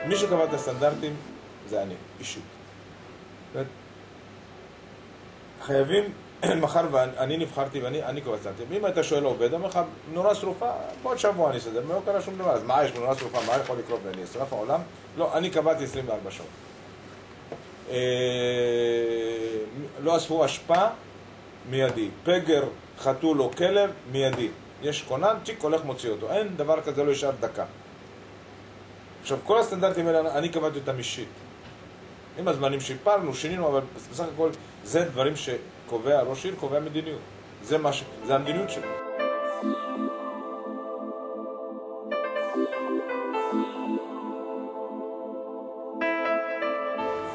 מי שקבע את הסטנדרטים זה אני, אישית. חייבים, מחר ואני נבחרתי ואני קובע סטנדרטים. אם אתה שואל עובד, אומר לך, נורה שרופה, בעוד שבוע אני אסדר, לא קרה שום דבר. אז מה יש נורה שרופה, מה יכול לקרות ואני אשרף העולם? לא, אני קבעתי 24 שעות. לא אספו אשפה, מיידי. פגר, חתול או כלב, מיידי. יש כונן, צ'יק הולך מוציא אותו. אין דבר כזה, לא ישאר דקה. עכשיו, כל הסטנדרטים האלה, אני קבעתי אותם אישית. עם הזמנים שיפרנו, שינינו, אבל בסך הכל, זה דברים שקובע, ראש עיר קובע מדיניות. זה המדיניות שלו.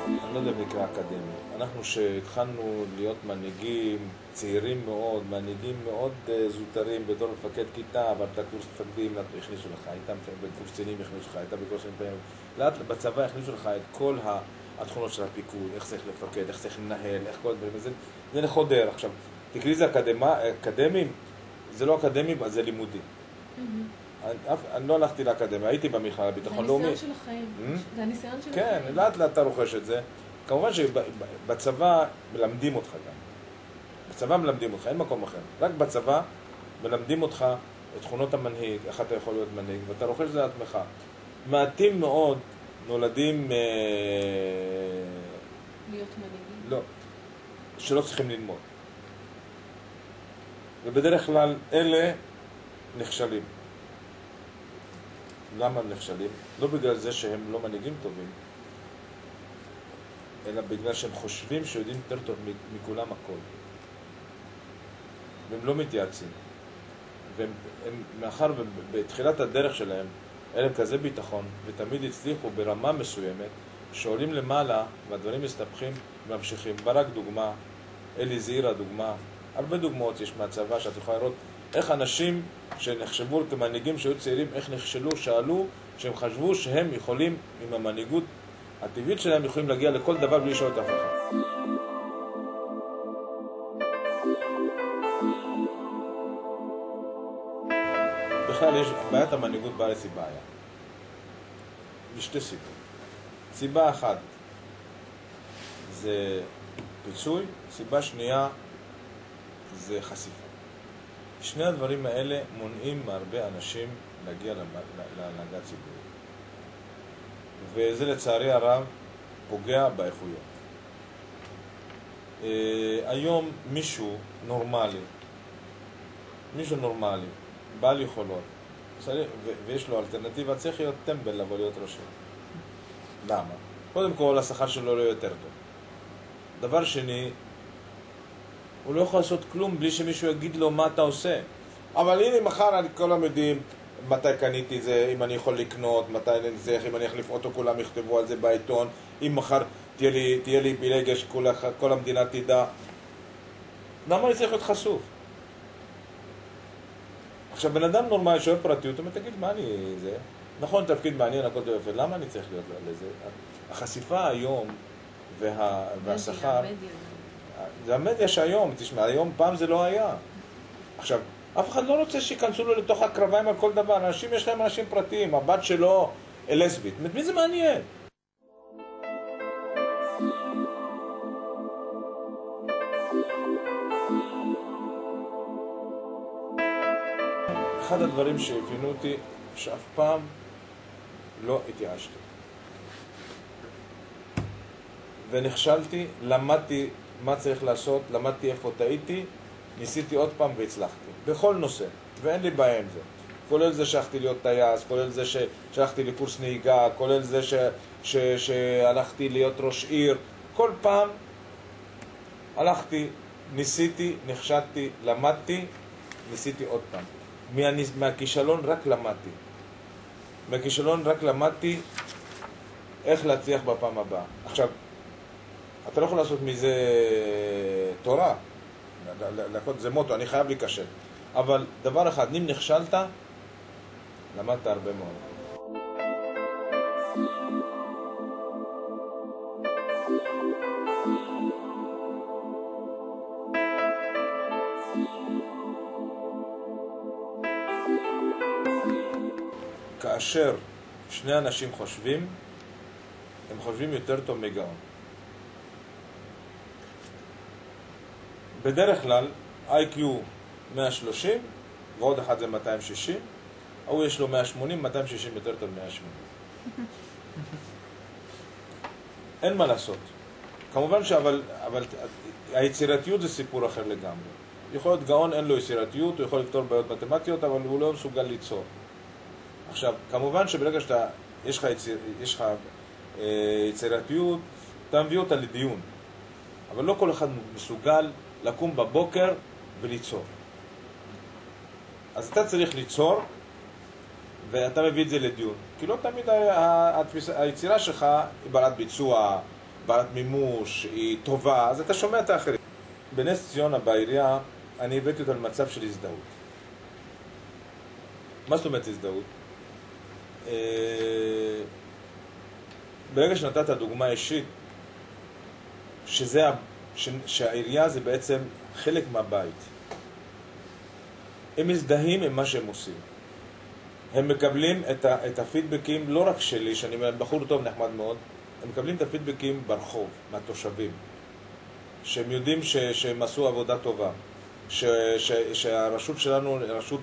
אני לא יודע בקרה אקדמי. אנחנו שהתחלנו להיות מנהיגים צעירים מאוד, מנהיגים מאוד זוטרים בתור מפקד כיתה, עברת קורס מפקדים, הכניסו לך, היית בקורס קצינים, הכניסו לך, היית בקורס מפקדים. לאט בצבא הכניסו לך את כל התכונות של הפיקוד, איך צריך לפקד, איך צריך לנהל, איך כל הדברים. זה לחודר. עכשיו, תקראי לזה אקדמיים, זה לא אקדמי, זה לימודי. אני לא הלכתי לאקדמיה, הייתי במכללה לביטחון לאומי. זה הניסיון של החיים. זה הניסיון של כן, החיים. לאט לאט אתה רוכש את זה. כמובן שבצבא מלמדים אותך גם. בצבא מלמדים אותך, אין מקום אחר. רק בצבא מלמדים אותך את תכונות המנהיג, איך אתה יכול להיות מנהיג, ואתה רוכש את זה לעצמך. מעטים מאוד נולדים... להיות מנהיגים? לא, שלא צריכים ללמוד. ובדרך כלל אלה נכשלים. למה הם נכשלים? לא בגלל זה שהם לא מנהיגים טובים, אלא בגלל שהם חושבים שיודעים יותר טוב מכולם הכל. והם לא מתייעצים. מאחר ובתחילת הדרך שלהם, היה להם כזה ביטחון, ותמיד הצליחו ברמה מסוימת, שעולים למעלה והדברים מסתבכים וממשיכים. ברק דוגמה, אלי זעירה דוגמה, הרבה דוגמאות יש מהצבא שאת יכולה לראות איך אנשים שנחשבו כמנהיגים שהיו צעירים, איך נכשלו, שאלו, שהם חשבו שהם יכולים, עם המנהיגות הטבעית שלהם, יכולים להגיע לכל דבר בלי לשאול את אף אחד. בכלל, בעיית המנהיגות בארץ היא בעיה. משתי סיבות. סיבה אחת זה פיצוי, סיבה שנייה זה חשיפה. שני הדברים האלה מונעים מהרבה אנשים להגיע להנהגה ציבורית. וזה לצערי הרב פוגע באיכויות. היום מישהו נורמלי, בעל יכולות, ויש לו אלטרנטיבה, צריך להיות טמבל לבוא להיות ראש עיר. למה? קודם כל, השכר שלו לא יותר טוב. דבר שני, הוא לא יכול לעשות כלום בלי שמישהו יגיד לו מה אתה עושה. אבל הנה מחר כולם יודעים מתי קניתי זה, אם אני יכול לקנות, מתי נצטרך, אם אני אחליף אוטו, כולם יכתבו על זה בעיתון, אם מחר תהיה לי פילגש, כל המדינה תדע. למה אני צריך להיות חשוף? עכשיו, בן אדם נורמלי שואל פרטיות, הוא תגיד, מה אני זה? נכון, תפקיד מעניין, הכל טוב יפה, למה אני צריך להיות לזה? החשיפה היום והשכר, זה המדיה שהיום, תשמע, היום פעם זה לא היה. עכשיו, אף אחד לא רוצה שיכנסו לו לתוך הקרביים על כל דבר, יש להם אנשים פרטיים, הבת שלו לסבית, מי זה מעניין? אחד הדברים שהבינו אותי, שאף פעם לא התייאשתי. ונכשלתי, למדתי מה צריך לעשות, למדתי איפה טעיתי, ניסיתי עוד פעם והצלחתי. בכל נושא, ואין לי בעיה עם זה. כולל זה שהלכתי להיות טייס, כולל זה שהלכתי לקורס נהיגה, כולל זה שהלכתי להיות ראש עיר. כל פעם הלכתי, ניסיתי, נכשלתי, למדתי, ניסיתי עוד פעם. מהכישלון רק למדתי איך להצליח בפעם הבאה. עכשיו, אתה לא יכול לעשות מזה תורה, זה מוטו, אני חייב להיכשל. אבל דבר אחד, אם נכשלת, למדת הרבה מאוד. כאשר שני אנשים חושבים, הם חושבים יותר טוב מגאון. בדרך כלל, IQ 130, ועוד אחד זה 260, הוא יש לו 180, 260 יותר טוב 180. אין מה לעשות. כמובן אבל היצירתיות זה סיפור אחר לגמרי. יכול להיות גאון, אין לו יצירתיות, הוא יכול לפתור בעיות מתמטיות, אבל הוא לא מסוגל ליצור. עכשיו, כמובן שברגע יש לך יצירתיות, אתה מביא אותה לדיון. אבל לא כל אחד מסוגל לקום בבוקר וליצור. אז אתה צריך ליצור, ואתה מביא את זה לדיון. כי לא תמיד היצירה שלך היא בעלת ביצוע, בעלת מימוש, היא טובה, אז אתה שומע את האחרים. בנס ציונה בעירייה, אני הבאתי אותו למצב של הזדהות. מה זאת אומרת הזדהות? ברגע שנתת דוגמה אישית, שהעירייה זה בעצם חלק מהבית. הם מזדהים עם מה שהם עושים. הם מקבלים את הפידבקים, לא רק שלי, שאני בחור טוב, נחמד מאוד, הם מקבלים את הפידבקים ברחוב, מהתושבים. שהם יודעים שהם עשו עבודה טובה. שהרשות שלנו היא רשות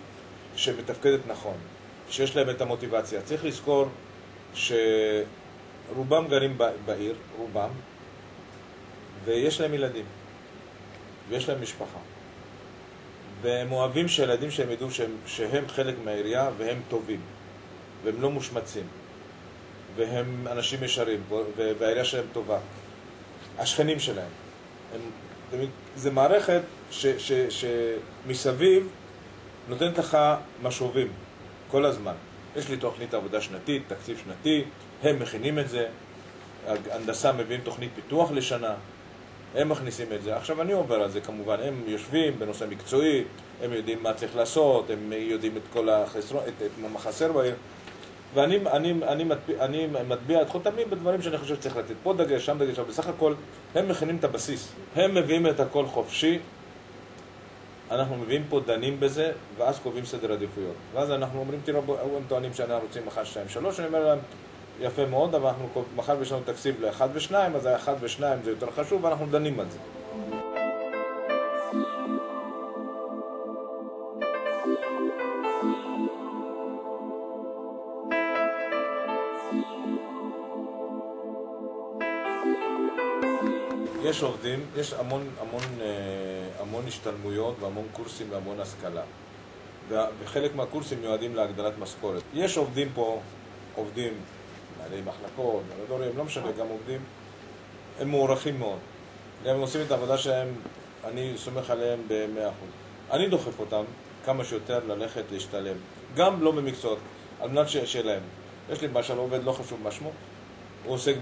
שמתפקדת נכון. שיש להם את המוטיבציה. צריך לזכור שרובם גרים בעיר, רובם, ויש להם ילדים, ויש להם משפחה. והם אוהבים שהילדים שהם ידעו שהם חלק מהעירייה והם טובים, והם לא מושמצים, והם אנשים ישרים, והעירייה שלהם טובה. השכנים שלהם. זה מערכת שמסביב נותנת לך משובים כל הזמן. יש לי תוכנית עבודה שנתית, תקציב שנתי, הם מכינים את זה, ההנדסה מביאים תוכנית פיתוח לשנה, הם מכניסים את זה. עכשיו אני עובר על זה כמובן, הם יושבים בנושא מקצועי, הם יודעים מה צריך לעשות, הם יודעים את כל החסרון, את מה חסר בעיר, ואני מטביע את חותמי בדברים שאני חושב שצריך לתת. פה דגש, שם דגש, אבל בסך הכל הם מכינים את הבסיס. הם מביאים את הכל חופשי, אנחנו מביאים פה, דנים בזה, ואז קובעים סדר עדיפויות. ואז אנחנו אומרים, תראו, הם טוענים שאנחנו רוצים 1, 2, 3, אני אומר להם, יפה מאוד, אבל אנחנו מחר יש לנו תקציב ל1 ו2, אז ה1 ו2 זה יותר חשוב, ואנחנו דנים על זה. יש עובדים, יש המון השתלמויות והמון קורסים והמון השכלה. וחלק מהקורסים מיועדים להגדלת משכורת. יש עובדים פה, עובדים, מנהלי מחלקות, מנהלים, לא משנה, גם עובדים, הם מוערכים מאוד. גם הם עושים את העבודה שהם, אני סומך עליהם ב100%. אני דוחף אותם כמה שיותר ללכת להשתלם. גם לא במקצועות, על מנת שיהיה להם. יש לי למשל עובד, לא חשוב מה שמו, הוא עוסק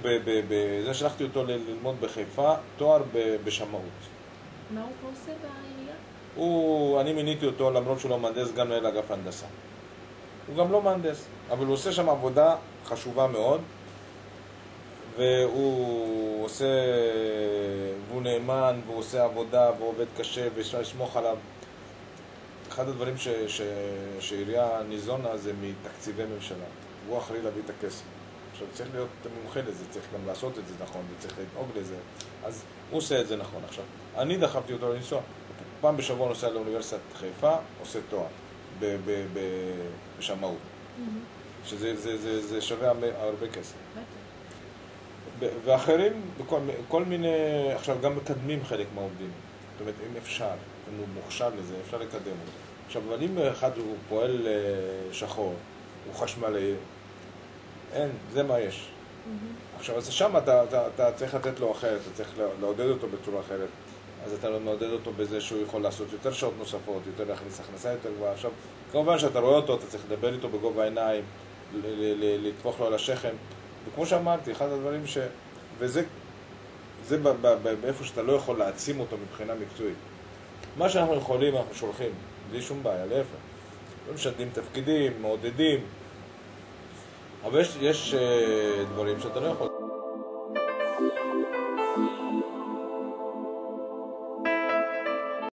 זה שלחתי אותו ללמוד בחיפה, תואר בשמאות. מה הוא עושה בעירייה? אני מיניתי אותו, למרות שהוא לא מהנדס, גם מנהל אגף הנדסה. הוא גם לא מהנדס, אבל הוא עושה שם עבודה חשובה מאוד, והוא נאמן, והוא עושה עבודה, והוא עובד קשה, ואפשר לסמוך עליו. אחד הדברים שעירייה ניזונה זה מתקציבי ממשלה. הוא אחראי להביא את הכסף. עכשיו צריך להיות מומחה לזה, צריך גם לעשות את זה נכון, וצריך לדאוג לזה. אז הוא עושה את זה נכון. עכשיו, אני דחפתי אותו לנסוע. פעם בשבוע נוסע לאוניברסיטת חיפה, עושה תואר בשמאות. שזה שווה הרבה כסף. ואחרים, כל מיני, עכשיו גם מקדמים חלק מהעובדים. זאת אומרת, אם אפשר, אם הוא מוכשר לזה, אפשר לקדם אותו. עכשיו, אבל אם אחד הוא פועל שחור, הוא חשמלי, אין, זה מה יש. עכשיו, אז שם אתה צריך לתת לו אחרת, אתה צריך לעודד אותו בצורה אחרת. אז אתה מעודד אותו בזה שהוא יכול לעשות יותר שעות נוספות, יותר להכניס הכנסה יותר גבוהה. עכשיו, כמובן שאתה רואה אותו, אתה צריך לדבר איתו בגובה העיניים, לטפוח לו על השכם. וכמו שאמרתי, אחד הדברים וזה באיפה שאתה לא יכול להעצים אותו מבחינה מקצועית. מה שאנחנו יכולים, אנחנו שולחים, בלי שום בעיה, להפך. לא משדדים תפקידים, מעודדים. אבל יש דברים שאתה לא יכול.